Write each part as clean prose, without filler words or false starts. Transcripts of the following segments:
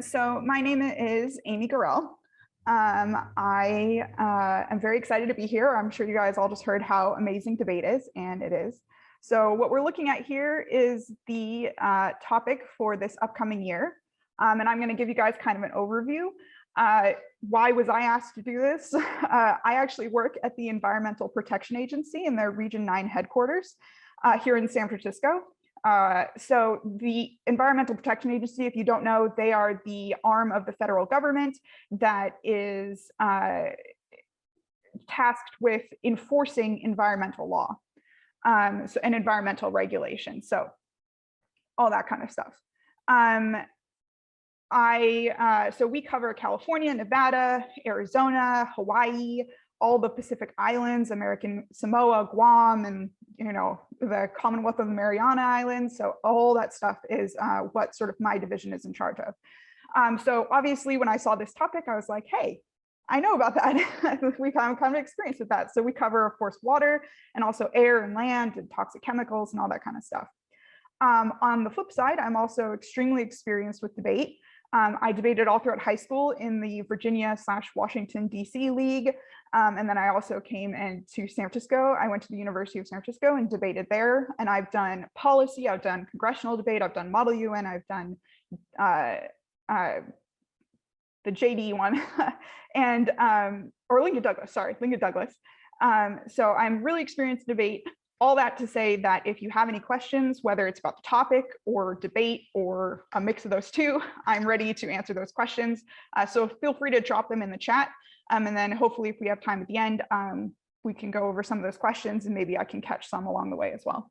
So my name is Amy Gorell. I am very excited to be here. I'm sure you guys all just heard how amazing debate is, and it is. So what we're looking at here is the topic for this upcoming year. And I'm going to give you guys kind of an overview. Why was I asked to do this? I actually work at the Environmental Protection Agency in their Region 9 headquarters here in San Francisco. So the Environmental Protection Agency, if you don't know, they are the arm of the federal government that is tasked with enforcing environmental law and environmental regulation. So all that kind of stuff. So we cover California, Nevada, Arizona, Hawaii, all the Pacific Islands, American Samoa, Guam, and the Commonwealth of the Mariana Islands. So all that stuff is what sort of my division is in charge of. So obviously, when I saw this topic, I was like, hey, I know about that. We've had kind of experience with that. So we cover, of course, water and also air and land and toxic chemicals and all that kind of stuff. On the flip side, I'm also extremely experienced with debate. I debated all throughout high school in the Virginia/Washington, D.C. League. And then I also came into San Francisco. I went to the University of San Francisco and debated there. And I've done policy, I've done congressional debate, I've done Model UN, I've done the JD one, and or Lincoln Douglas, sorry, Lincoln Douglas. So I'm really experienced in debate. All that to say that if you have any questions, whether it's about the topic or debate or a mix of those two, I'm ready to answer those questions. So feel free to drop them in the chat. And then hopefully if we have time at the end, we can go over some of those questions and maybe I can catch some along the way as well.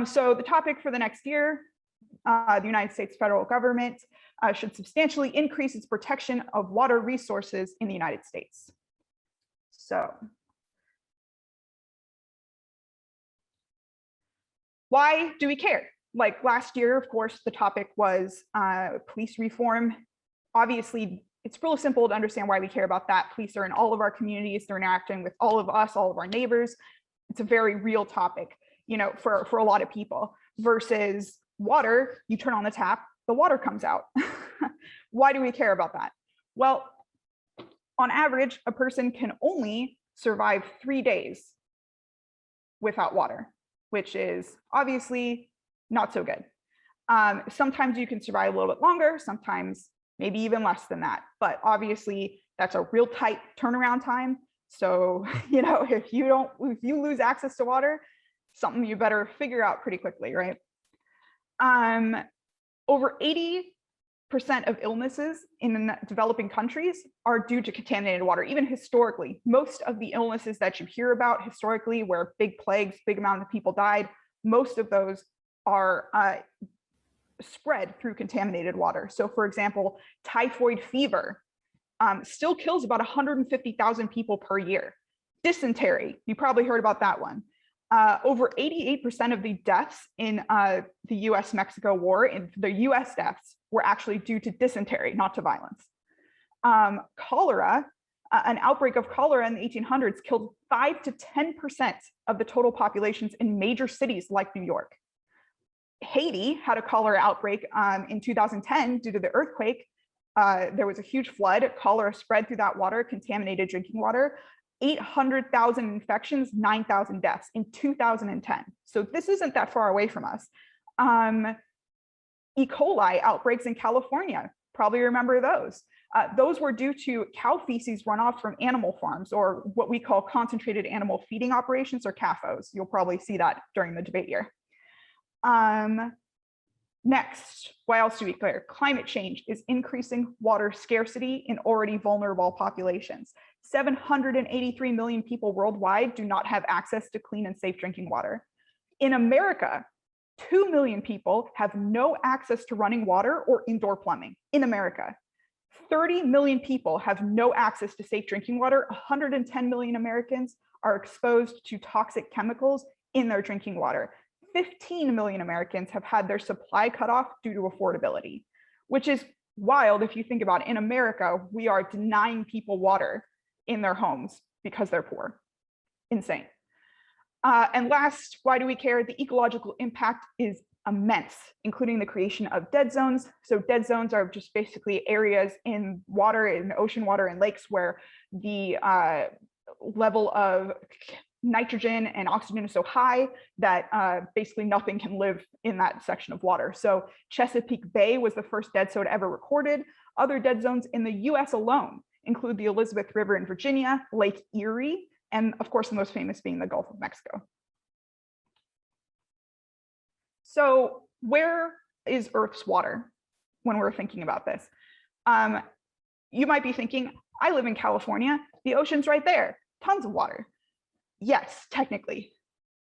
So the topic for the next year, the United States federal government should substantially increase its protection of water resources in the United States. So why do we care? Like last year, of course, the topic was police reform. Obviously, it's really simple to understand why we care about that. Police are in all of our communities. They're interacting with all of us, all of our neighbors. It's a very real topic, for a lot of people. Versus water, you turn on the tap, the water comes out. Why do we care about that? Well, on average, a person can only survive 3 days without water, which is obviously not so good. Sometimes you can survive a little bit longer, sometimes maybe even less than that. But obviously that's a real tight turnaround time. So, if you lose access to water, something you better figure out pretty quickly, right? Over 80% of illnesses in developing countries are due to contaminated water. Even historically, most of the illnesses that you hear about historically, where big plagues, big amount of people died, most of those are spread through contaminated water. So for example, typhoid fever still kills about 150,000 people per year. Dysentery, you probably heard about that one. Over 88% of the deaths in the US-Mexico war, in the US deaths, were actually due to dysentery, not to violence. Cholera, an outbreak of cholera in the 1800s killed 5 to 10% of the total populations in major cities like New York. Haiti had a cholera outbreak in 2010 due to the earthquake. There was a huge flood, cholera spread through that water, contaminated drinking water. 800,000 infections, 9,000 deaths in 2010. So this isn't that far away from us. E. coli outbreaks in California, probably remember those. Those were due to cow feces runoff from animal farms, or what we call concentrated animal feeding operations, or CAFOs. You'll probably see that during the debate year. Next, why else do we care? Climate change is increasing water scarcity in already vulnerable populations. 783 million people worldwide do not have access to clean and safe drinking water. In America, 2 million people have no access to running water or indoor plumbing in America. 30 million people have no access to safe drinking water. 110 million Americans are exposed to toxic chemicals in their drinking water. 15 million Americans have had their supply cut off due to affordability, which is wild if you think about it. In America, we are denying people water in their homes because they're poor. Insane. And last, why do we care? The ecological impact is immense, including the creation of dead zones. So dead zones are just basically areas in water, in ocean water and lakes, where the level of nitrogen and oxygen is so high that basically nothing can live in that section of water. So Chesapeake Bay was the first dead zone ever recorded. Other dead zones in the US alone include the Elizabeth River in Virginia, Lake Erie, and of course the most famous being the Gulf of Mexico. So where is Earth's water when we're thinking about this? You might be thinking, I live in California, the ocean's right there, tons of water. Yes, technically,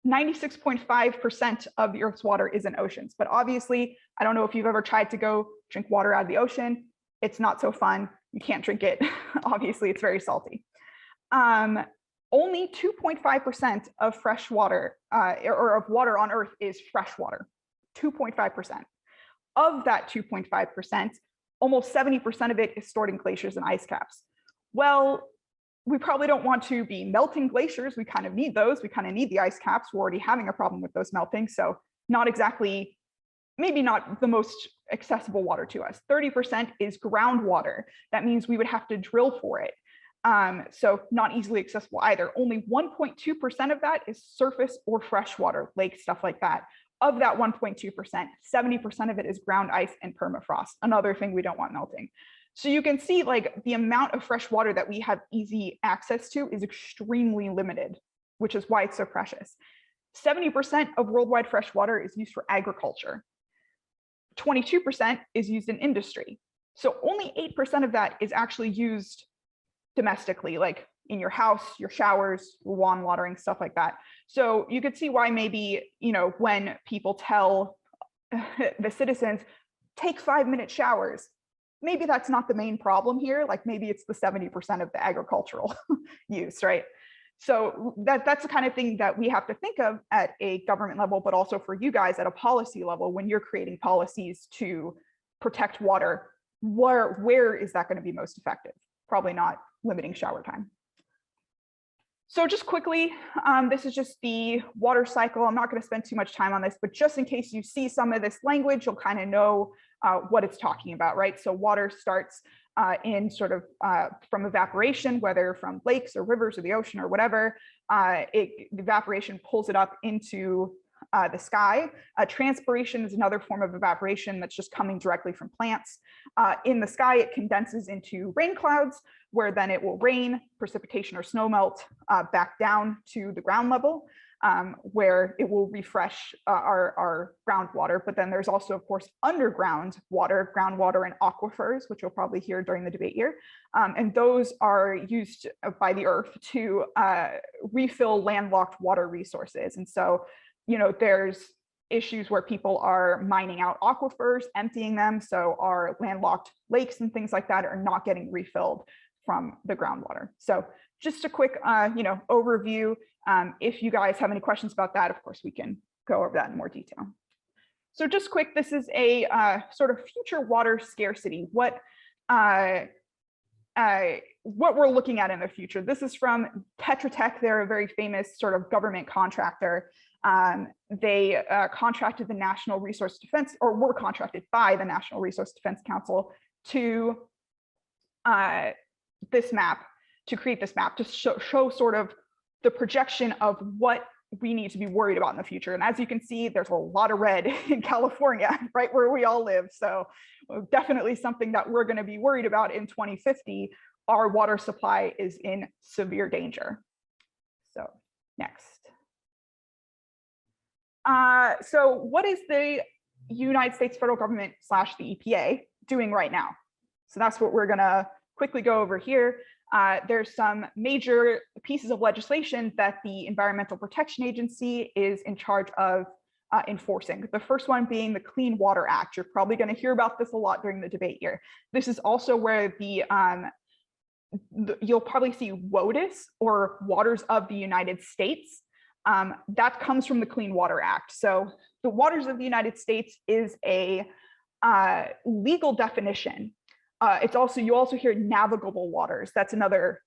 96.5% of the Earth's water is in oceans, but obviously, I don't know if you've ever tried to go drink water out of the ocean. It's not so fun. You can't drink it. Obviously, it's very salty. Only 2.5% of fresh water or of water on Earth is fresh water, 2.5%. Of that 2.5%, almost 70% of it is stored in glaciers and ice caps. Well, we probably don't want to be melting glaciers. We kind of need those. We kind of need the ice caps. We're already having a problem with those melting. So not exactly, maybe not the most accessible water to us. 30% is groundwater. That means we would have to drill for it. So not easily accessible either. Only 1.2% of that is surface or freshwater, lakes, stuff like that. Of that 1.2%, 70% of it is ground ice and permafrost, another thing we don't want melting. So you can see like the amount of fresh water that we have easy access to is extremely limited, which is why it's so precious. 70% of worldwide fresh water is used for agriculture. 22% is used in industry. So only 8% of that is actually used domestically, like in your house, your showers, lawn watering, stuff like that. So you could see why maybe, you know, when people tell the citizens, take 5-minute showers, maybe that's not the main problem here. Like maybe it's the 70% of the agricultural use, right? So that's the kind of thing that we have to think of at a government level, but also for you guys at a policy level when you're creating policies to protect water. Where is that going to be most effective? Probably not limiting shower time. So just quickly, this is just the water cycle. I'm not going to spend too much time on this, but just in case you see some of this language, you'll kind of know what it's talking about, right? So water starts in sort of from evaporation, whether from lakes or rivers or the ocean or whatever. Evaporation pulls it up into the sky. Transpiration is another form of evaporation that's just coming directly from plants. In the sky, it condenses into rain clouds, where then it will rain, precipitation or snow melt back down to the ground level, where it will refresh our groundwater. But then there's also, of course, underground water, groundwater and aquifers, which you'll probably hear during the debate here. And those are used by the Earth to refill landlocked water resources. And so, you know, there's issues where people are mining out aquifers, emptying them. So our landlocked lakes and things like that are not getting refilled from the groundwater. So just a quick, you know, overview. If you guys have any questions about that, of course, we can go over that in more detail. So just quick, this is a sort of future water scarcity. What we're looking at in the future. This is from Tetra Tech. They're a very famous sort of government contractor. They contracted the National Resource Defense, or were contracted by the National Resource Defense Council to this map, to create this map, to show sort of the projection of what we need to be worried about in the future. And as you can see, there's a lot of red in California, right where we all live. So definitely something that we're going to be worried about in 2050. Our water supply is in severe danger. So next. So what is the United States federal government / the EPA doing right now? So that's what we're going to quickly go over here. There's some major pieces of legislation that the Environmental Protection Agency is in charge of enforcing. The first one being the Clean Water Act. You're probably going to hear about this a lot during the debate here. This is also where you'll probably see WOTUS, or Waters of the United States. That comes from the Clean Water Act. So the waters of the United States is a legal definition. You also hear navigable waters. That's another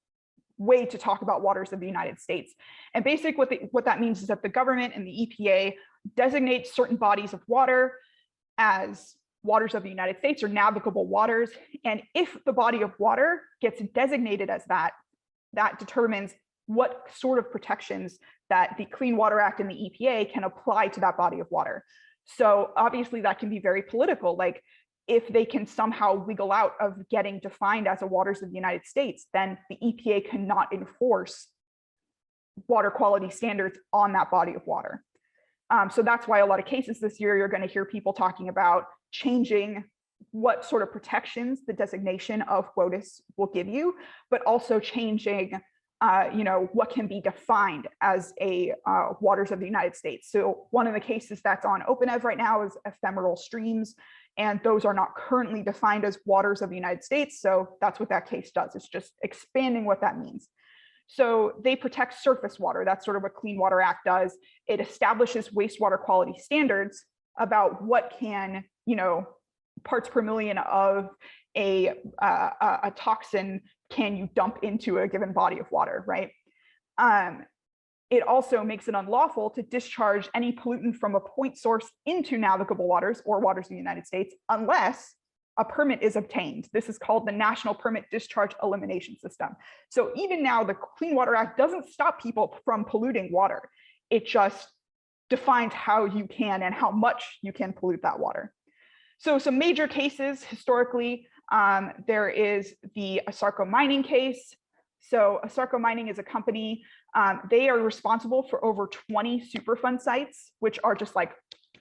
way to talk about waters of the United States. And basically what that means is that the government and the EPA designates certain bodies of water as waters of the United States or navigable waters. And if the body of water gets designated as that, that determines what sort of protections that the Clean Water Act and the EPA can apply to that body of water. So obviously that can be very political. Like if they can somehow wiggle out of getting defined as a waters of the United States, then the EPA cannot enforce water quality standards on that body of water. So that's why a lot of cases this year, you're going to hear people talking about changing what sort of protections the designation of WOTUS will give you, but also changing what can be defined as a waters of the United States. So one of the cases that's on OpenEv right now is ephemeral streams, and those are not currently defined as waters of the United States. So that's what that case does. It's just expanding what that means. So they protect surface water. That's sort of what Clean Water Act does. It establishes wastewater quality standards about what can, parts per million of a toxin can you dump into a given body of water, right? It also makes it unlawful to discharge any pollutant from a point source into navigable waters or waters in the United States unless a permit is obtained. This is called the National Permit Discharge Elimination System. So even now, the Clean Water Act doesn't stop people from polluting water. It just defines how you can and how much you can pollute that water. So some major cases historically, there is the Asarco Mining case. So Asarco Mining is a company, they are responsible for over 20 Superfund sites, which are just like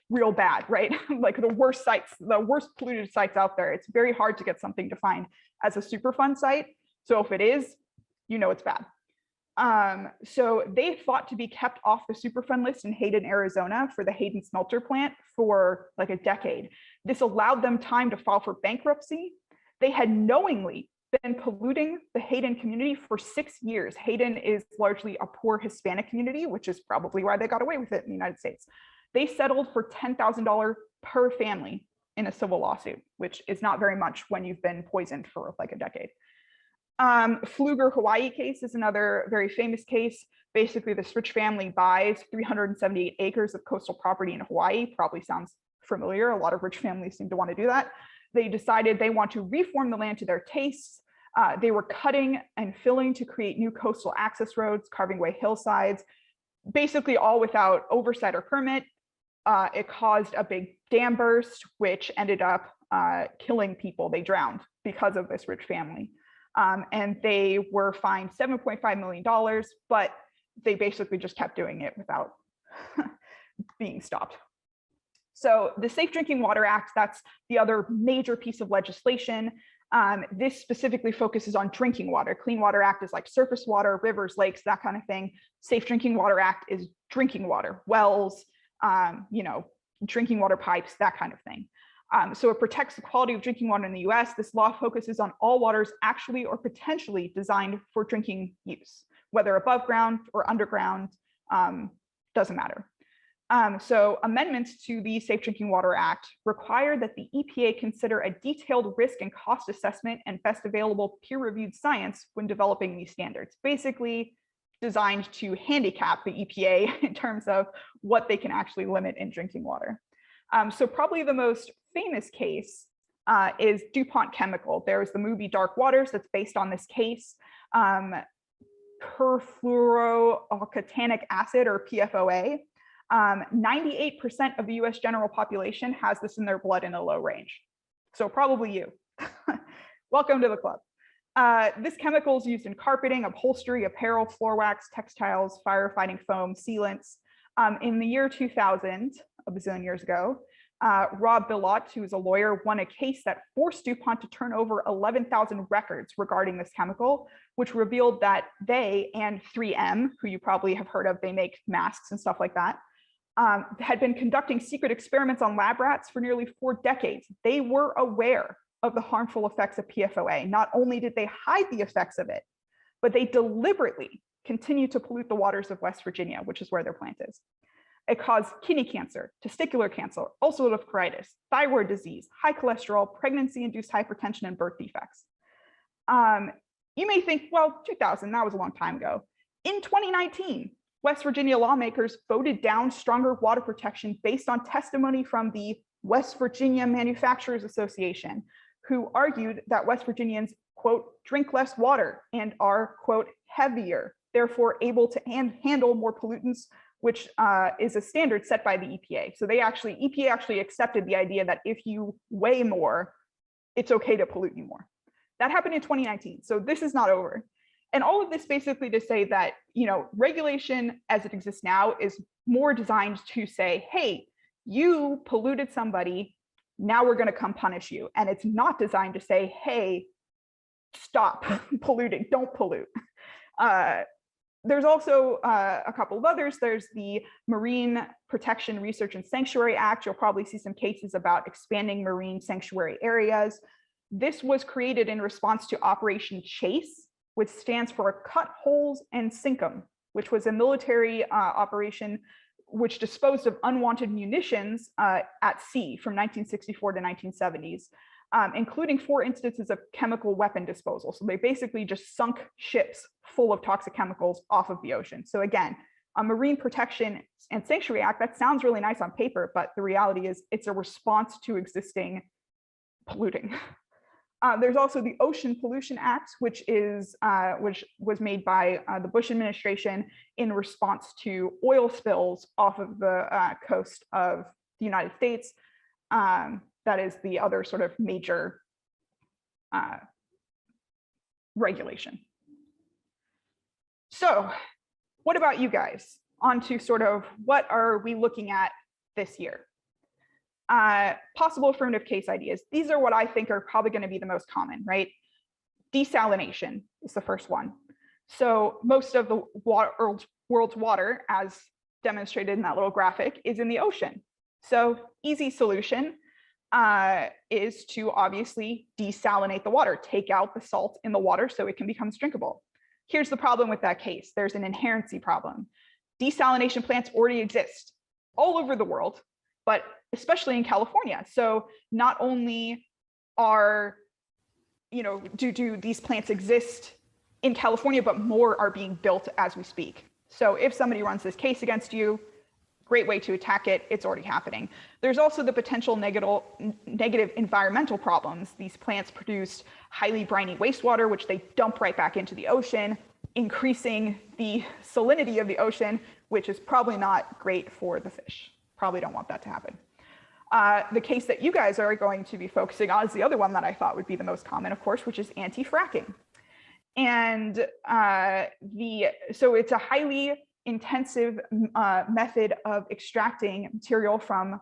real bad, right? Like the worst sites, the worst polluted sites out there. It's very hard to get something defined as a Superfund site. So if it is, it's bad. So they fought to be kept off the Superfund list in Hayden, Arizona for the Hayden smelter plant for like a decade. This allowed them time to file for bankruptcy. They had knowingly been polluting the Hayden community for 6 years. Hayden is largely a poor Hispanic community, which is probably why they got away with it in the United States. They settled for $10,000 per family in a civil lawsuit, which is not very much when you've been poisoned for like a decade. Pfluger Hawaii case is another very famous case. Basically, this rich family buys 378 acres of coastal property in Hawaii. Probably sounds familiar. A lot of rich families seem to want to do that. They decided they want to reform the land to their tastes. They were cutting and filling to create new coastal access roads, carving away hillsides, basically all without oversight or permit. It caused a big dam burst, which ended up killing people. They drowned because of this rich family. And they were fined $7.5 million, but they basically just kept doing it without being stopped. So the Safe Drinking Water Act, that's the other major piece of legislation. This specifically focuses on drinking water. Clean Water Act is like surface water, rivers, lakes, that kind of thing. Safe Drinking Water Act is drinking water, wells, drinking water pipes, that kind of thing. So it protects the quality of drinking water in the US. This law focuses on all waters actually or potentially designed for drinking use, whether above ground or underground, doesn't matter. So amendments to the Safe Drinking Water Act require that the EPA consider a detailed risk and cost assessment and best available peer-reviewed science when developing these standards, basically designed to handicap the EPA in terms of what they can actually limit in drinking water. So probably the most famous case is DuPont Chemical. There's the movie Dark Waters that's based on this case. Perfluoroalketanic acid, or PFOA. 98% of the US general population has this in their blood in a low range. So probably you. Welcome to the club. This chemical is used in carpeting, upholstery, apparel, floor wax, textiles, firefighting foam, sealants. In the year 2000, a bazillion years ago, Rob Bilott, who is a lawyer, won a case that forced DuPont to turn over 11,000 records regarding this chemical, which revealed that they and 3M, who you probably have heard of, they make masks and stuff like that, had been conducting secret experiments on lab rats for nearly 4 decades. They were aware of the harmful effects of PFOA. Not only did they hide the effects of it, but they deliberately continued to pollute the waters of West Virginia, which is where their plant is. It caused kidney cancer, testicular cancer, ulcerative colitis, thyroid disease, high cholesterol, pregnancy-induced hypertension, and birth defects. You may think, well, 2000, that was a long time ago. In 2019, West Virginia lawmakers voted down stronger water protection based on testimony from the West Virginia Manufacturers Association, who argued that West Virginians, quote, drink less water and are, quote, heavier, therefore able to handle more pollutants, which is a standard set by the EPA. So EPA actually accepted the idea that if you weigh more, it's okay to pollute you more. That happened in 2019. So this is not over. And all of this basically to say that, regulation as it exists now is more designed to say, hey, you polluted somebody, now we're going to come punish you. And it's not designed to say, hey, stop polluting, don't pollute. There's also a couple of others. There's the Marine Protection Research and Sanctuary Act. You'll probably see some cases about expanding marine sanctuary areas. This was created in response to Operation Chase, which stands for Cut Holes and Sink 'em, which was a military operation which disposed of unwanted munitions at sea from 1964 to 1970s, including 4 instances of chemical weapon disposal. So they basically just sunk ships full of toxic chemicals off of the ocean. So again, a Marine Protection and Sanctuary Act, that sounds really nice on paper, but the reality is it's a response to existing polluting. There's also the Ocean Pollution Act, which was made by the Bush administration in response to oil spills off of the coast of the United States. That is the other sort of major regulation. So what about you guys? On to sort of what are we looking at this year? Possible affirmative case ideas. These are what I think are probably going to be the most common, right? Desalination is the first one. So most of the world's water, as demonstrated in that little graphic, is in the ocean. So easy solution is to obviously desalinate the water, take out the salt in the water so it can become drinkable. Here's the problem with that case. There's an inherency problem. Desalination plants already exist all over the world, but especially in California. So not only do these plants exist in California, but more are being built as we speak. So if somebody runs this case against you, great way to attack it, it's already happening. There's also the potential negative environmental problems. These plants produce highly briny wastewater, which they dump right back into the ocean, increasing the salinity of the ocean, which is probably not great for the fish. Probably don't want that to happen. The case that you guys are going to be focusing on is the other one that I thought would be the most common, of course, which is anti-fracking. And so it's a highly intensive method of extracting material from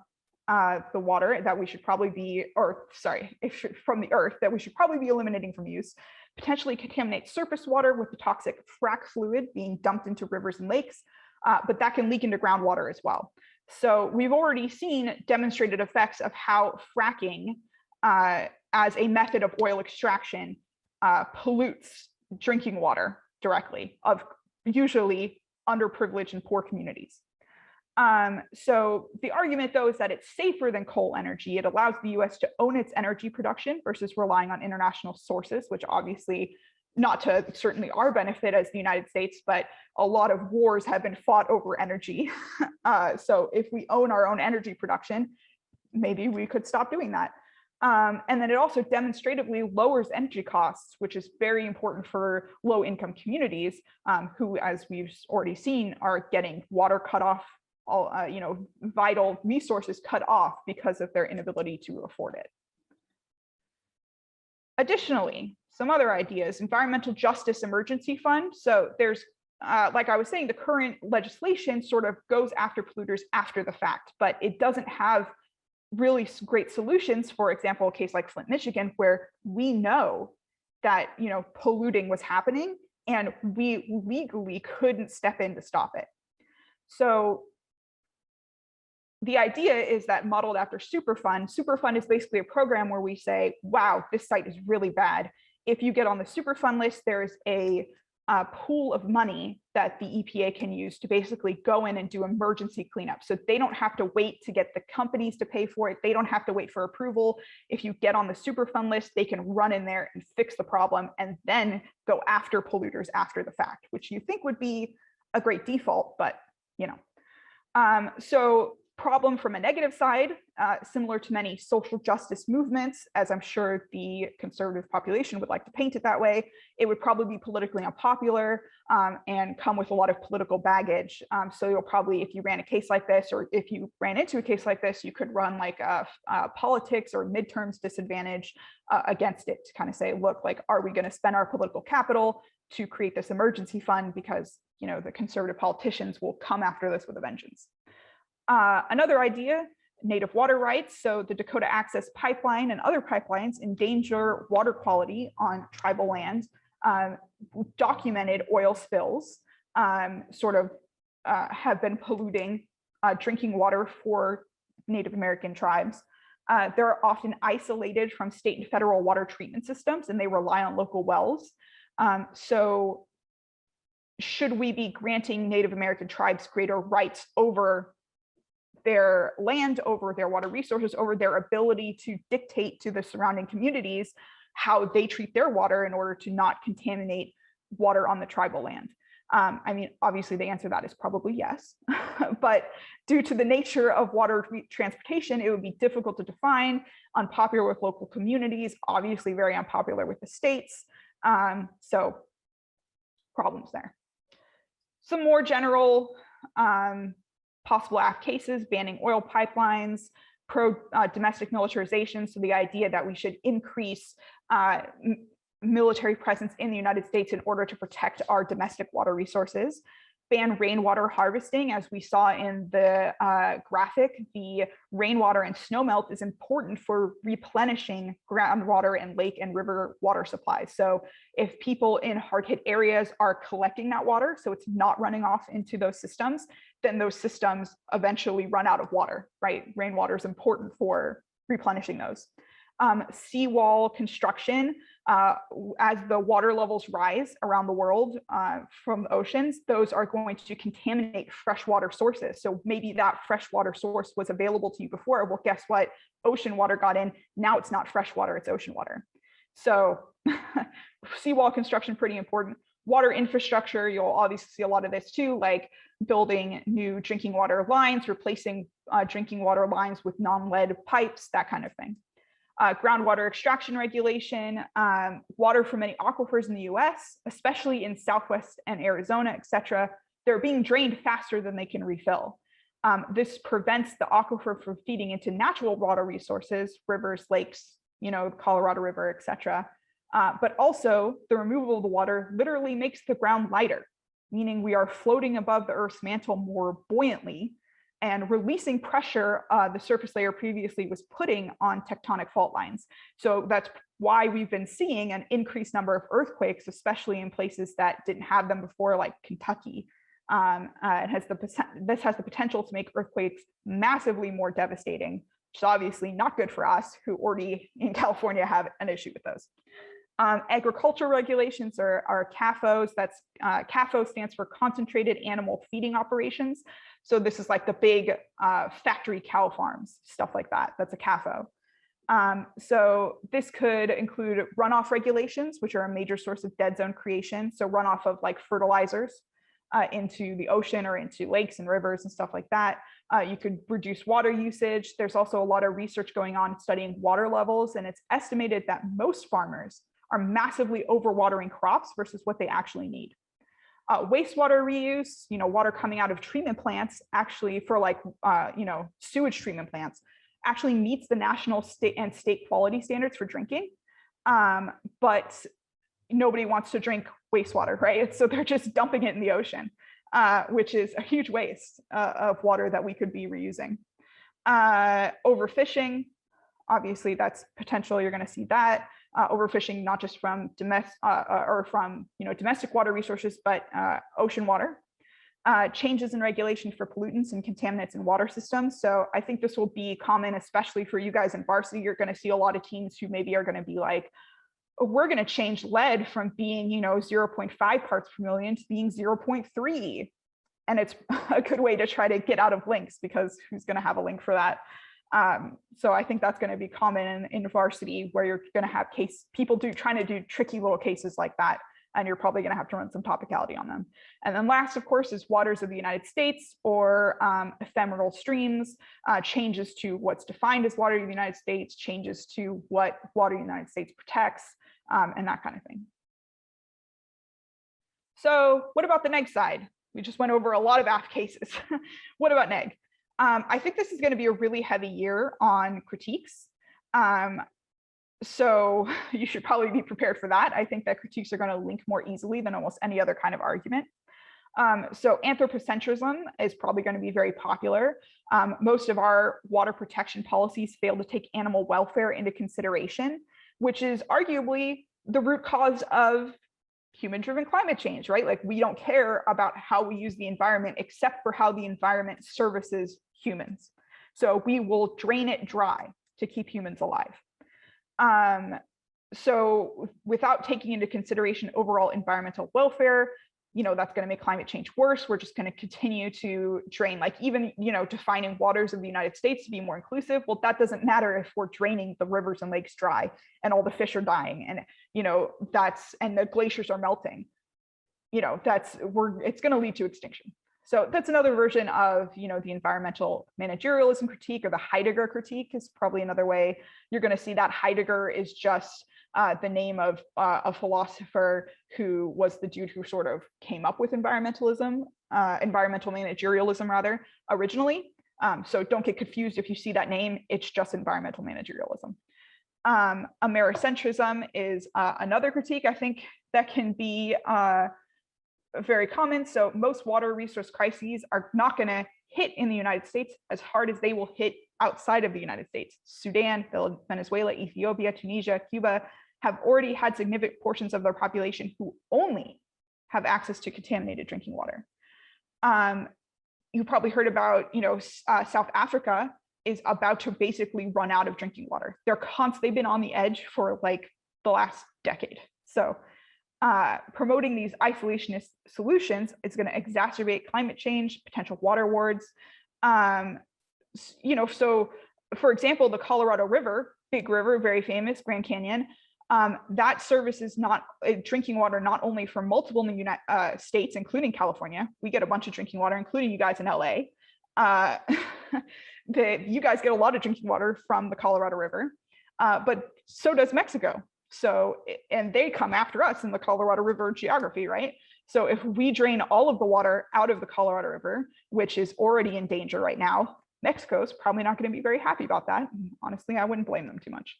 the water that we should probably be, from the earth that we should probably be eliminating from use, potentially contaminate surface water with the toxic frac fluid being dumped into rivers and lakes, but that can leak into groundwater as well. So we've already seen demonstrated effects of how fracking as a method of oil extraction pollutes drinking water directly of usually underprivileged and poor communities. So the argument, though, is that it's safer than coal energy. It allows the US to own its energy production versus relying on international sources, which obviously not to certainly our benefit as the United States, but a lot of wars have been fought over energy. So if we own our own energy production, maybe we could stop doing that. And then it also demonstratively lowers energy costs, which is very important for low-income communities who, as we've already seen, are getting water cut off, vital resources cut off because of their inability to afford it. Additionally, some other ideas, environmental justice emergency fund. So there's, like I was saying, the current legislation sort of goes after polluters after the fact, but it doesn't have really great solutions. For example, a case like Flint, Michigan, where we know that polluting was happening and we legally couldn't step in to stop it. So the idea is that modeled after Superfund. Superfund is basically a program where we say, wow, this site is really bad. If you get on the Superfund list, there's a pool of money that the EPA can use to basically go in and do emergency cleanup. So they don't have to wait to get the companies to pay for it. They don't have to wait for approval. If you get on the Superfund list, they can run in there and fix the problem and then go after polluters after the fact, which you think would be a great default, but so problem from a negative side, similar to many social justice movements, as I'm sure the conservative population would like to paint it that way, it would probably be politically unpopular and come with a lot of political baggage. So you'll probably, if you ran a case like this, or if you ran into a case like this, you could run like a politics or midterms disadvantage against it to kind of say, look, like, are we going to spend our political capital to create this emergency fund because the conservative politicians will come after this with a vengeance. Another idea, native water rights. So the Dakota Access Pipeline and other pipelines endanger water quality on tribal land. Documented oil spills have been polluting drinking water for Native American tribes. They're often isolated from state and federal water treatment systems, and they rely on local wells. So should we be granting Native American tribes greater rights over their land, over their water resources, over their ability to dictate to the surrounding communities how they treat their water in order to not contaminate water on the tribal land? I mean, obviously the answer to that is probably yes, but due to the nature of water transportation, it would be difficult to define, unpopular with local communities, obviously very unpopular with the states. So problems there. Some more general possible act cases, banning oil pipelines, pro-domestic militarization. So the idea that we should increase military presence in the United States in order to protect our domestic water resources. Ban rainwater harvesting. As we saw in the graphic, the rainwater and snowmelt is important for replenishing groundwater and lake and river water supplies. So if people in hard-hit areas are collecting that water, so it's not running off into those systems, then those systems eventually run out of water, right? Rainwater is important for replenishing those. Seawall construction, as the water levels rise around the world from the oceans, those are going to contaminate freshwater sources. So maybe that freshwater source was available to you before. Well, guess what? Ocean water got in. Now it's not freshwater, it's ocean water. So seawall construction, pretty important. Water infrastructure, you'll obviously see a lot of this too, like building new drinking water lines, replacing drinking water lines with non-lead pipes, that kind of thing. Groundwater extraction regulation, water from many aquifers in the US, especially in Southwest and Arizona, et cetera, they're being drained faster than they can refill. This prevents the aquifer from feeding into natural water resources, rivers, lakes, the Colorado River, et cetera. But also the removal of the water literally makes the ground lighter, meaning we are floating above the Earth's mantle more buoyantly and releasing pressure the surface layer previously was putting on tectonic fault lines. So that's why we've been seeing an increased number of earthquakes, especially in places that didn't have them before, like Kentucky. This has the potential to make earthquakes massively more devastating, which is obviously not good for us who already in California have an issue with those. Agricultural regulations are CAFOs. That's CAFO stands for Concentrated Animal Feeding Operations. So this is like the big factory cow farms, stuff like that. That's a CAFO. So this could include runoff regulations, which are a major source of dead zone creation. So runoff of like fertilizers into the ocean or into lakes and rivers and stuff like that. You could reduce water usage. There's also a lot of research going on studying water levels, and it's estimated that most farmers are massively overwatering crops versus what they actually need. Wastewater reuse, water coming out of treatment plants actually for like, sewage treatment plants actually meets the national, state and state quality standards for drinking. But nobody wants to drink wastewater, right? So they're just dumping it in the ocean, which is a huge waste of water that we could be reusing. Overfishing, obviously that's potential, you're gonna see that. Overfishing, not just from domestic water resources, but ocean water. Changes in regulation for pollutants and contaminants in water systems. So I think this will be common, especially for you guys in varsity. You're going to see a lot of teams who maybe are going to be like, oh, we're going to change lead from being 0.5 parts per million to being 0.3. And it's a good way to try to get out of links, because who's going to have a link for that? So I think that's going to be common in varsity, where you're going to have people trying to do tricky little cases like that. and you're probably going to have to run some topicality on them. And then last, of course, is waters of the United States, or ephemeral streams, changes to what's defined as water of the United States, changes to what water of the United States protects, and that kind of thing. So what about the neg side? We just went over a lot of AF cases. What about neg? I think this is going to be a really heavy year on critiques. So you should probably be prepared for that. I think that critiques are going to link more easily than almost any other kind of argument. So anthropocentrism is probably going to be very popular. Most of our water protection policies fail to take animal welfare into consideration, which is arguably the root cause of human-driven climate change, right? Like, we don't care about how we use the environment except for how the environment services humans. So we will drain it dry to keep humans alive. So without taking into consideration overall environmental welfare, that's going to make climate change worse. We're just going to continue to drain, like, even, defining waters of the United States to be more inclusive. Well, that doesn't matter if we're draining the rivers and lakes dry and all the fish are dying, and, and the glaciers are melting. It's going to lead to extinction. So that's another version of, the environmental managerialism critique, or the Heidegger critique is probably another way you're going to see that. Heidegger is just the name of a philosopher who was the dude who sort of came up with environmental managerialism rather, originally. So don't get confused if you see that name, it's just environmental managerialism. Americentrism is another critique, I think, that can be very common. So most water resource crises are not going to hit in the United States as hard as they will hit outside of the United States. Sudan, Venezuela, Ethiopia, Tunisia, Cuba have already had significant portions of their population who only have access to contaminated drinking water. You probably heard about, South Africa is about to basically run out of drinking water. They've been on the edge for like the last decade. So promoting these isolationist solutions is going to exacerbate climate change, potential water wars. So for example, the Colorado River, big river, very famous, Grand Canyon, that services drinking water not only for multiple states, including California. We get a bunch of drinking water, including you guys in LA. You guys get a lot of drinking water from the Colorado River, but so does Mexico. So, and they come after us in the Colorado River geography, right? So if we drain all of the water out of the Colorado River, which is already in danger right now, Mexico's probably not going to be very happy about that. Honestly, I wouldn't blame them too much.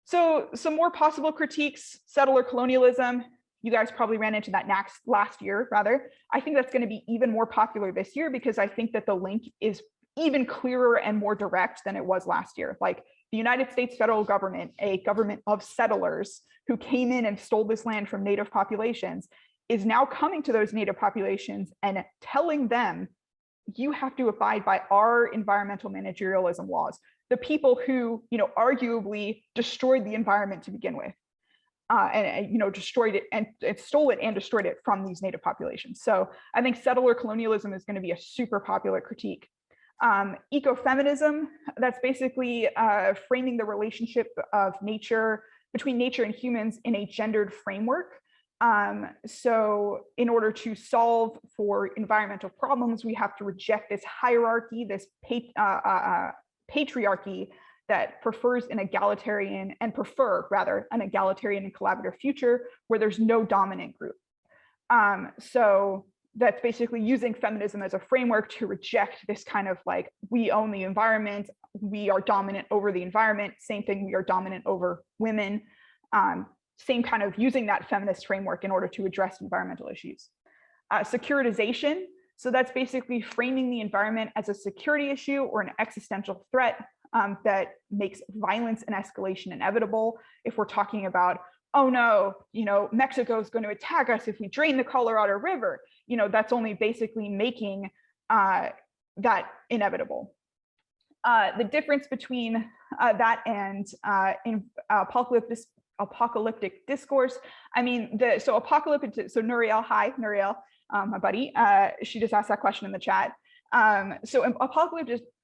So some more possible critiques: settler colonialism. You guys probably ran into that last year, rather. I think that's going to be even more popular this year, because I think that the link is even clearer and more direct than it was last year. Like, the United States federal government, a government of settlers who came in and stole this land from native populations, is now coming to those native populations and telling them, you have to abide by our environmental managerialism laws. The people who, arguably destroyed the environment to begin with, destroyed it and stole it and destroyed it from these native populations. So I think settler colonialism is going to be a super popular critique. Ecofeminism, that's basically framing the relationship of between nature and humans in a gendered framework. So in order to solve for environmental problems, we have to reject this hierarchy, this patriarchy that prefers an egalitarian and collaborative future where there's no dominant group. So that's basically using feminism as a framework to reject this kind of like, we own the environment, we are dominant over the environment, same thing, we are dominant over women, same kind of using that feminist framework in order to address environmental issues. Securitization, so that's basically framing the environment as a security issue or an existential threat that makes violence and escalation inevitable. If we're talking about, oh no, Mexico is going to attack us if we drain the Colorado River, that's only basically making that inevitable. The difference between that and apocalyptic discourse, so Nuriel, hi, Nuriel, my buddy, she just asked that question in the chat. So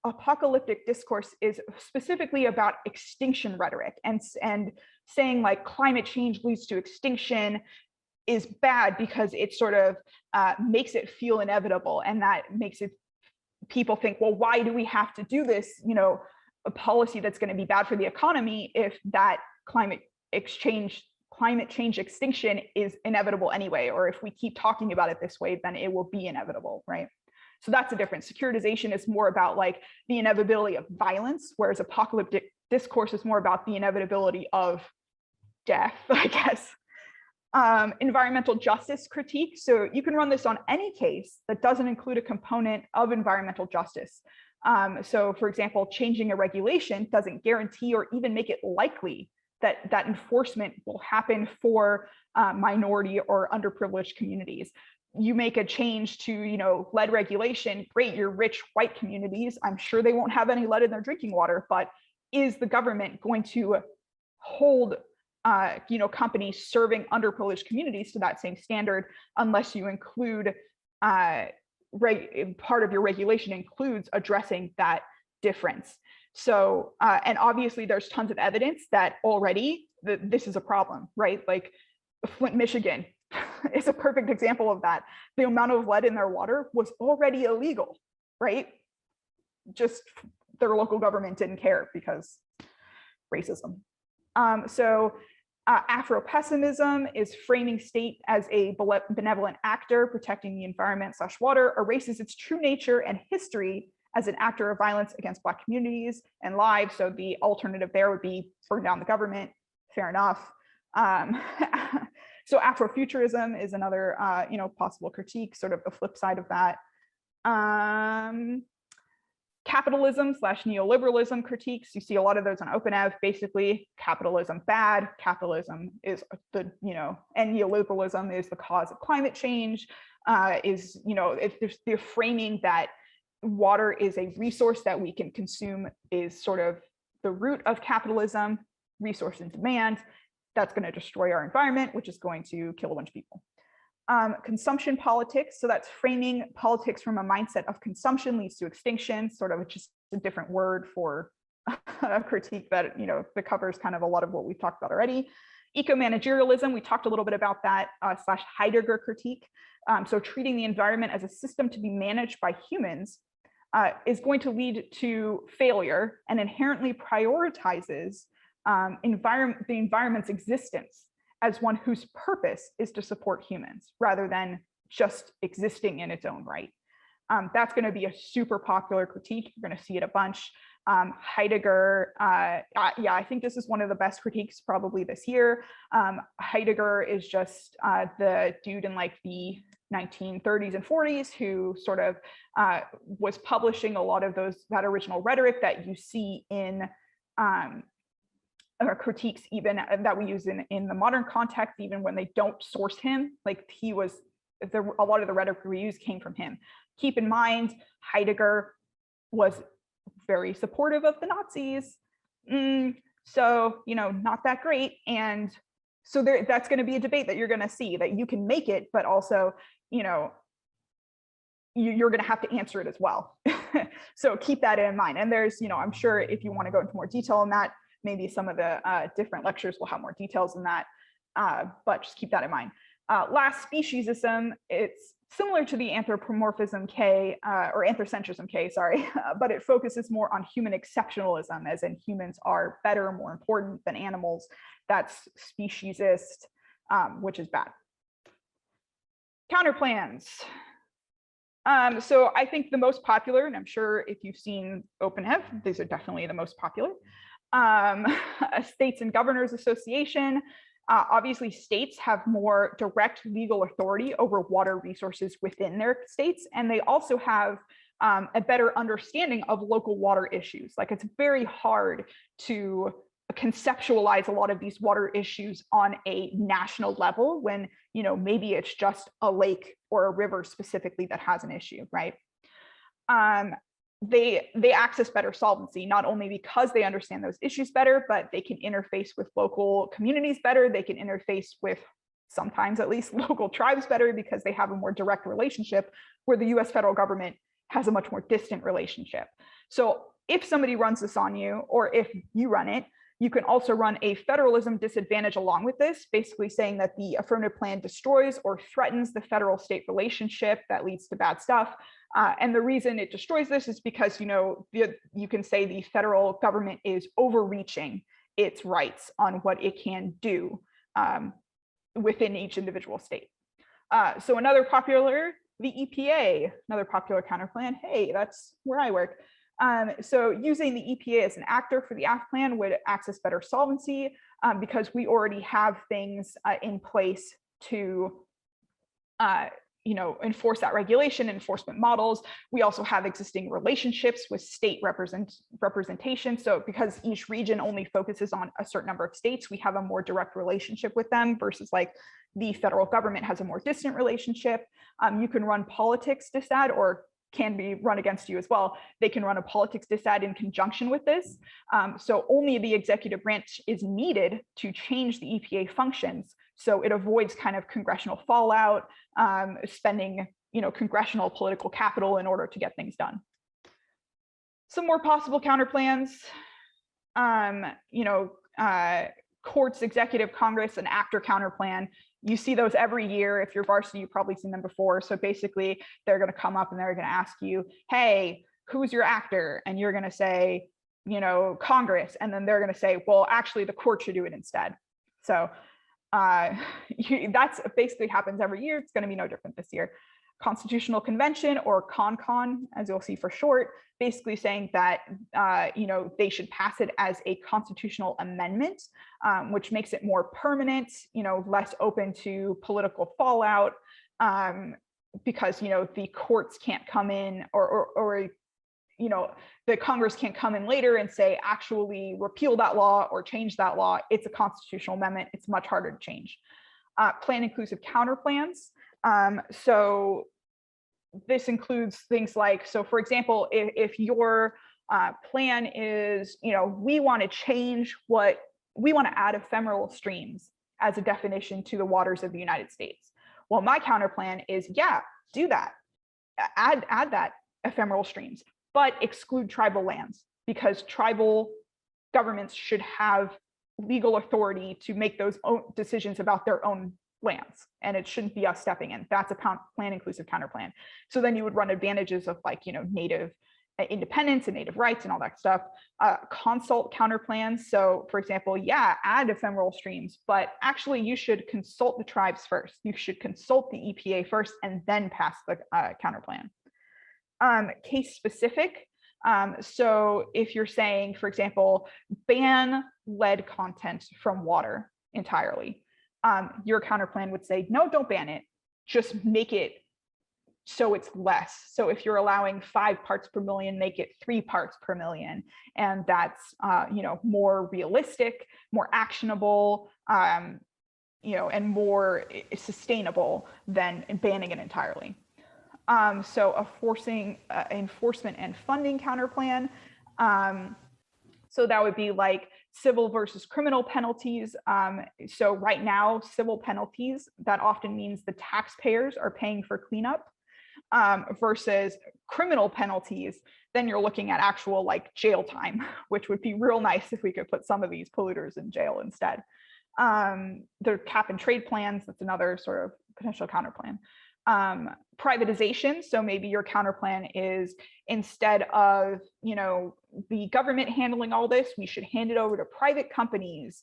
apocalyptic discourse is specifically about extinction rhetoric, and saying like climate change leads to extinction is bad because it sort of makes it feel inevitable, and that makes it people think, well, why do we have to do this, a policy that's going to be bad for the economy if that climate change extinction is inevitable anyway, or if we keep talking about it this way, then it will be inevitable, right? So that's the difference. Securitization is more about like the inevitability of violence, whereas apocalyptic discourse is more about the inevitability of death, I guess. Environmental justice critique. So you can run this on any case that doesn't include a component of environmental justice. So for example, changing a regulation doesn't guarantee or even make it likely that enforcement will happen for minority or underprivileged communities. You make a change to, lead regulation, great, you're rich white communities, I'm sure they won't have any lead in their drinking water, but is the government going to hold companies serving underprivileged communities to that same standard unless you include part of your regulation includes addressing that difference? So, and obviously there's tons of evidence that already this is a problem, right? Like Flint, Michigan is a perfect example of that. The amount of lead in their water was already illegal, right? Just their local government didn't care because racism. Afro-pessimism is framing state as a benevolent actor protecting the environment/water, erases its true nature and history as an actor of violence against Black communities and lives. So the alternative there would be burn down the government. Fair enough. So Afrofuturism is another, possible critique, sort of the flip side of that. Capitalism/neoliberalism critiques. You see a lot of those on OpenEv. Basically, capitalism bad. Capitalism is and neoliberalism is the cause of climate change. If there's the framing that water is a resource that we can consume is sort of the root of capitalism, resource and demand. That's going to destroy our environment, which is going to kill a bunch of people. Consumption politics. So that's framing politics from a mindset of consumption leads to extinction, sort of just a different word for a critique that, that covers kind of a lot of what we've talked about already. Eco-managerialism, we talked a little bit about that, / Heidegger critique. So treating the environment as a system to be managed by humans is going to lead to failure and inherently prioritizes the environment's existence as one whose purpose is to support humans rather than just existing in its own right. That's going to be a super popular critique. You're going to see it a bunch. Heidegger, I think this is one of the best critiques probably this year. Heidegger is just the dude in like the 1930s and 40s who sort of was publishing a lot of that original rhetoric that you see in critiques even that we use in the modern context, even when they don't source him. Like a lot of the rhetoric we use came from him. Keep in mind, Heidegger was very supportive of the Nazis. So, not that great. And so that's going to be a debate that you're going to see, that you can make it, but also, you're going to have to answer it as well. So keep that in mind. And there's, I'm sure if you want to go into more detail on that, maybe some of the different lectures will have more details in that, but just keep that in mind. Last, speciesism. It's similar to the anthropomorphism K, or anthropocentrism K, sorry, but it focuses more on human exceptionalism, as in humans are better, more important than animals. That's speciesist, which is bad. Counterplans. So I think the most popular, and I'm sure if you've seen OpenEv, these are definitely the most popular. States and Governors Association. Obviously, states have more direct legal authority over water resources within their states, and they also have a better understanding of local water issues. Like, it's very hard to conceptualize a lot of these water issues on a national level when, maybe it's just a lake or a river specifically that has an issue, right? They access better solvency, not only because they understand those issues better, but they can interface with local communities better. They can interface with, sometimes at least, local tribes better because they have a more direct relationship, where the US federal government has a much more distant relationship. So if somebody runs this on you, or if you run it, You can also run a federalism disadvantage along with this, basically saying that the affirmative plan destroys or threatens the federal-state relationship that leads to bad stuff. And the reason it destroys this is because, you can say the federal government is overreaching its rights on what it can do within each individual state. So another popular, the EPA, another popular counterplan. Hey, that's where I work. So using the EPA as an actor for the AF plan would access better solvency because we already have things in place to enforce that regulation, enforcement models. We also have existing relationships with state representation. So because each region only focuses on a certain number of states, we have a more direct relationship with them versus like the federal government has a more distant relationship. You can run politics disad, or can be run against you as well. They can run a politics disad in conjunction with this. So only the executive branch is needed to change the EPA functions. So it avoids kind of congressional fallout, spending congressional political capital in order to get things done. Some more possible counterplans, courts, executive, Congress, and actor counterplan. You see those every year. If you're varsity, you've probably seen them before. So basically, they're going to come up and they're going to ask you, hey, who's your actor? And you're going to say, Congress. And then they're going to say, well, actually, the court should do it instead. So that's basically happens every year. It's going to be no different this year. Constitutional Convention, or CON, as you'll see for short, basically saying that they should pass it as a constitutional amendment, which makes it more permanent, less open to political fallout, because the courts can't come in, or the Congress can't come in later and say actually repeal that law or change that law. It's a constitutional amendment. It's much harder to change. Plan inclusive counterplans. So this includes things like, so for example, if your plan is, we want to change we want to add ephemeral streams as a definition to the waters of the United States. Well, my counterplan is, yeah, do that. Add that ephemeral streams, but exclude tribal lands, because tribal governments should have legal authority to make those decisions about their own lands, and it shouldn't be us stepping in. That's a plan inclusive counterplan. So then you would run advantages of native independence and native rights and all that stuff. Consult counterplans. So for example, yeah, add ephemeral streams, but actually you should consult the tribes first. You should consult the EPA first and then pass the counterplan. Case specific. So if you're saying, for example, ban lead content from water entirely, your counterplan would say, no, don't ban it, just make it so it's less. So if you're allowing 5 parts per million, make it 3 parts per million. And that's, more realistic, more actionable, and more sustainable than banning it entirely. So a forcing enforcement and funding counterplan. So that would be like civil versus criminal penalties. So right now, civil penalties, that often means the taxpayers are paying for cleanup, versus criminal penalties. Then you're looking at actual jail time, which would be real nice if we could put some of these polluters in jail instead. The cap and trade plans, that's another sort of potential counterplan. Privatization. So maybe your counterplan is, instead of the government handling all this, we should hand it over to private companies,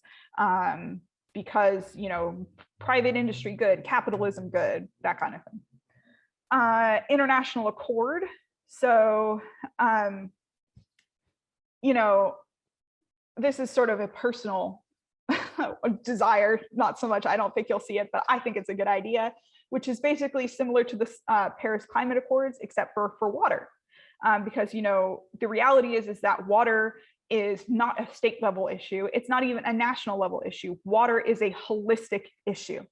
because private industry good, capitalism good, that kind of thing. International accord. So this is sort of a personal desire, not so much, I don't think you'll see it, but I think it's a good idea, which is basically similar to the Paris Climate Accords, except for water. Because, the reality is that water is not a state level issue. It's not even a national level issue. Water is a holistic issue.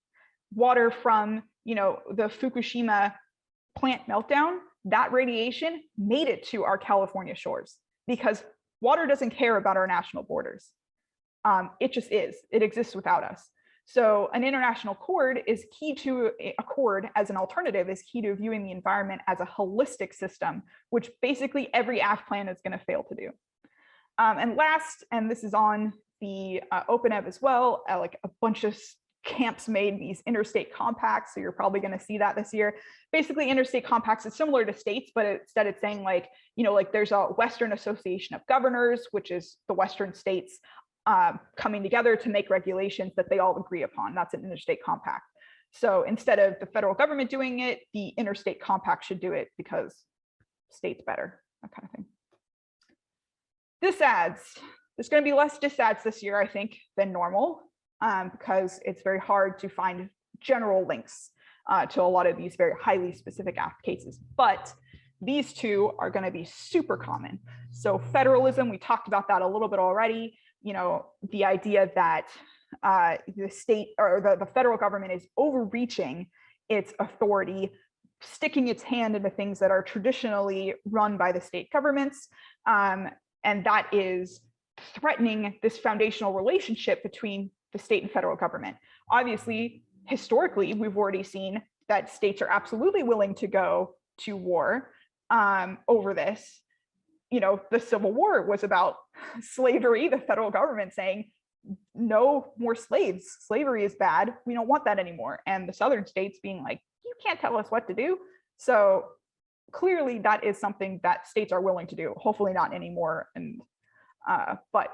Water from, the Fukushima plant meltdown, that radiation made it to our California shores, because water doesn't care about our national borders. It just is. It exists without us. So an international accord is key to as an alternative is key to viewing the environment as a holistic system, which basically every AF plan is going to fail to do. And last, and this is on the OpenEv as well, like a bunch of camps made these interstate compacts. So you're probably going to see that this year. Basically, interstate compacts is similar to states, but instead it's saying like, like there's a Western Association of Governors, which is the Western states coming together to make regulations that they all agree upon. That's an interstate compact. So instead of the federal government doing it, the interstate compact should do it because states better, that kind of thing. Disads. There's going to be less disads this year, I think, than normal, because it's very hard to find general links to a lot of these very highly specific app cases. But these two are going to be super common. So federalism, we talked about that a little bit already. The idea that the state or the federal government is overreaching its authority, sticking its hand into things that are traditionally run by the state governments. And that is threatening this foundational relationship between the state and federal government. Obviously, historically, we've already seen that states are absolutely willing to go to war over this. The Civil War was about slavery, the federal government saying, no more slaves. Slavery is bad. We don't want that anymore. And the southern states being like, you can't tell us what to do. So clearly that is something that states are willing to do. Hopefully not anymore. And but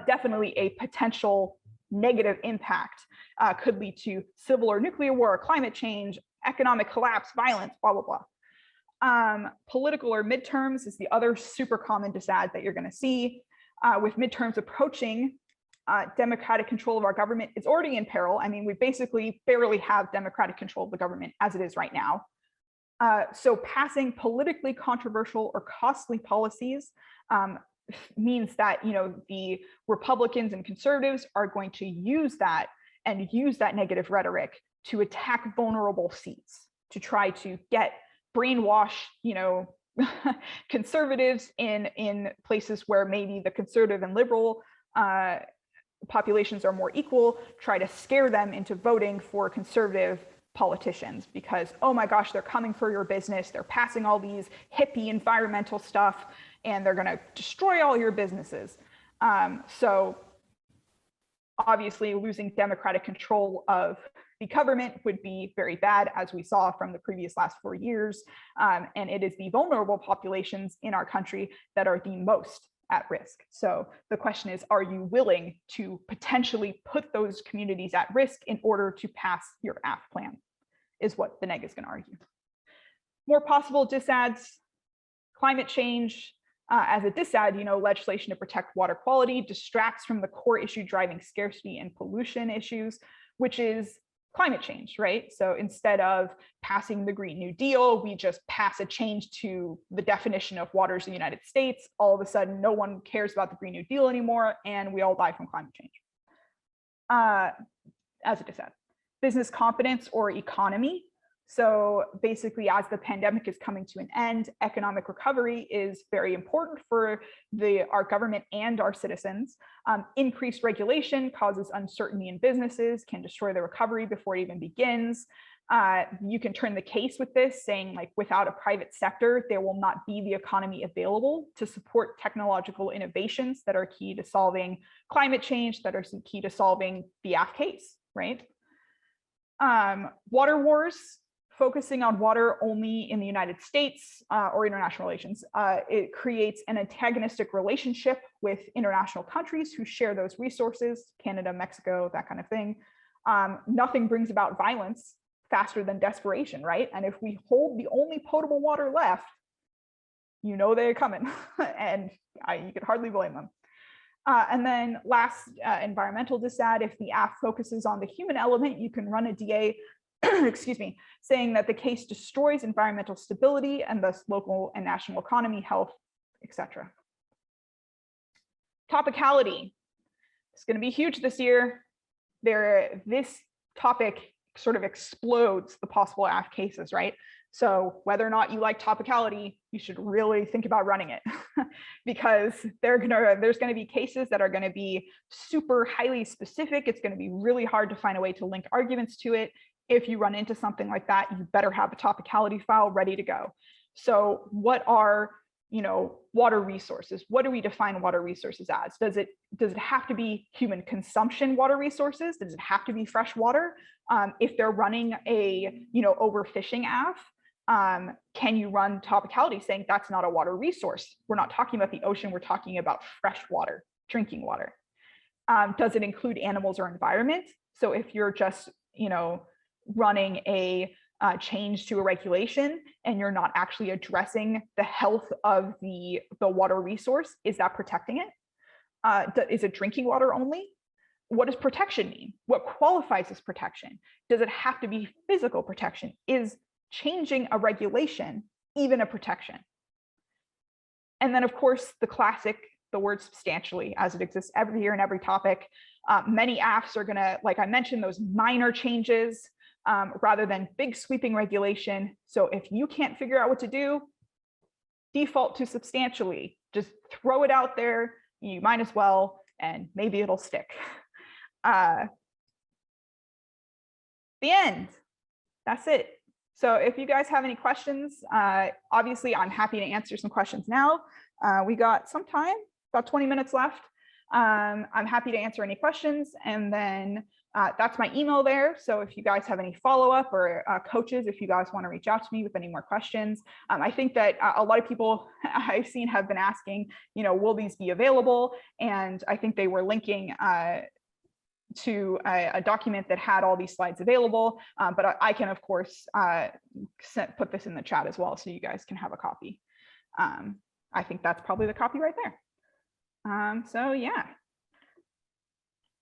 definitely a potential negative impact could lead to civil or nuclear war, climate change, economic collapse, violence, blah, blah, blah. Political or midterms is the other super common disad that you're going to see. With midterms approaching, democratic control of our government is already in peril. I mean, we basically barely have democratic control of the government as it is right now. So passing politically controversial or costly policies means that the Republicans and conservatives are going to use that and use that negative rhetoric to attack vulnerable seats, to try to brainwash conservatives in places where maybe the conservative and liberal populations are more equal, try to scare them into voting for conservative politicians because, oh my gosh, they're coming for your business, they're passing all these hippie environmental stuff, and they're going to destroy all your businesses. So obviously losing democratic control of the government would be very bad, as we saw from the previous last 4 years. And it is the vulnerable populations in our country that are the most at risk. So the question is, are you willing to potentially put those communities at risk in order to pass your AF plan, is what the neg is going to argue. More possible disads: climate change. As a disad, legislation to protect water quality distracts from the core issue driving scarcity and pollution issues, which is climate change, right? So instead of passing the Green New Deal, we just pass a change to the definition of waters in the United States. All of a sudden, no one cares about the Green New Deal anymore, and we all die from climate change. As a disad. Business confidence or economy. So basically, as the pandemic is coming to an end, economic recovery is very important for our government and our citizens. Increased regulation causes uncertainty in businesses, can destroy the recovery before it even begins. You can turn the case with this, saying like, without a private sector, there will not be the economy available to support technological innovations that are key to solving climate change, that are key to solving the AF case, right? Water wars. Focusing on water only in the United States or international relations, it creates an antagonistic relationship with international countries who share those resources, Canada, Mexico, that kind of thing. Nothing brings about violence faster than desperation, right? And if we hold the only potable water left, they're coming, and you could hardly blame them. And then last, environmental disad: if the AF focuses on the human element, you can run a DA excuse me, saying that the case destroys environmental stability and thus local and national economy, health, etc. Topicality. It's going to be huge this year. This topic sort of explodes the possible AF cases, right? So whether or not you like topicality, you should really think about running it because there's going to be cases that are going to be super highly specific. It's going to be really hard to find a way to link arguments to it. If you run into something like that, you better have a topicality file ready to go. So what are water resources. What do we define water resources as? Does it have to be human consumption water resources? Does it have to be fresh water? If they're running a overfishing AF, can you run topicality saying that's not a water resource? We're not talking about the ocean, we're talking about fresh water, drinking water. Does it include animals or environment? So if you're just running a change to a regulation and you're not actually addressing the health of the water resource, is that protecting it? Is it drinking water only? What does protection mean? What qualifies as protection? Does it have to be physical protection? Is changing a regulation even a protection? And then, of course, the classic, the word substantially, as it exists every year in every topic. Many AFs are going to, like I mentioned, those minor changes rather than big sweeping regulation. So if you can't figure out what to do, default to substantially. Just throw it out there. You might as well, and maybe it'll stick. The end. That's it. So if you guys have any questions, obviously I'm happy to answer some questions now. We got some time, about 20 minutes left. I'm happy to answer any questions, and then that's my email there. So if you guys have any follow-up, or coaches, if you guys want to reach out to me with any more questions, I think that a lot of people I've seen have been asking, will these be available? And I think they were linking to a document that had all these slides available, but I can, of course, put this in the chat as well so you guys can have a copy. I think that's probably the copy right there. So yeah.